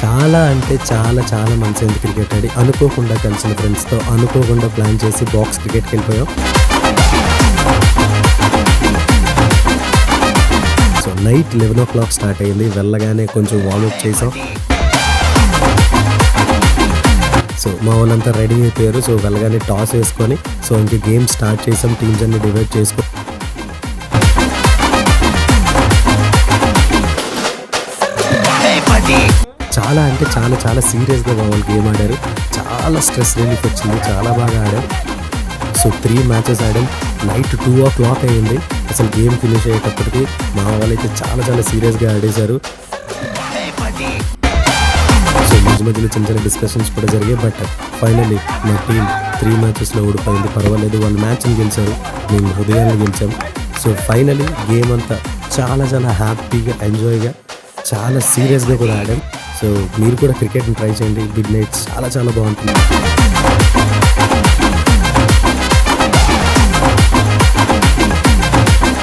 చాలా అంటే చాలా చాలా మంచిగా క్రికెట్ ఆడి అనుకోకుండా కలిసిన ఫ్రెండ్స్తో అనుకోకుండా ప్లాన్ చేసి బాక్స్ క్రికెట్కి వెళ్ళిపోయాం. సో నైట్ 11 o'clock స్టార్ట్ అయ్యింది. వెళ్ళగానే కొంచెం వార్మప్ చేసాం. సో మా వాళ్ళంతా రెడీ అయిపోయారు. సో వెళ్ళగానే టాస్ వేసుకొని సో ఇంక గేమ్ స్టార్ట్ చేసాం. టీమ్స్ అన్ని డివైడ్ చేసుకొని చాలా అంటే చాలా చాలా సీరియస్గా వాళ్ళు గేమ్ ఆడారు. చాలా స్ట్రెస్ రిలీఫ్ వచ్చింది. చాలా బాగా ఆడాం. సో 3 మ్యాచెస్ ఆడాం. నైట్ 2 o'clock అయ్యింది అసలు గేమ్ ఫినిష్ అయ్యేటప్పటికి. మా వాళ్ళైతే చాలా చాలా సీరియస్గా ఆడేశారు. సో మధ్యలో చిన్న చిన్న డిస్కషన్స్ కూడా జరిగాయి. బట్ ఫైనల్లీ మా టీం 3 మ్యాచెస్లో ఓడిపోయింది. పర్వాలేదు, వాళ్ళు మ్యాచ్ని గెలిచారు, మేము హృదయాన్ని గెలిచాం. సో ఫైనల్లీ గేమ్ అంతా చాలా చాలా హ్యాపీగా ఎంజాయ్గా చాలా సీరియస్గా కూడా ఆడాం. సో మీరు కూడా క్రికెట్ని ట్రై చేయండి. బిగ్ నైట్స్ చాలా చాలా బాగుంటుంది.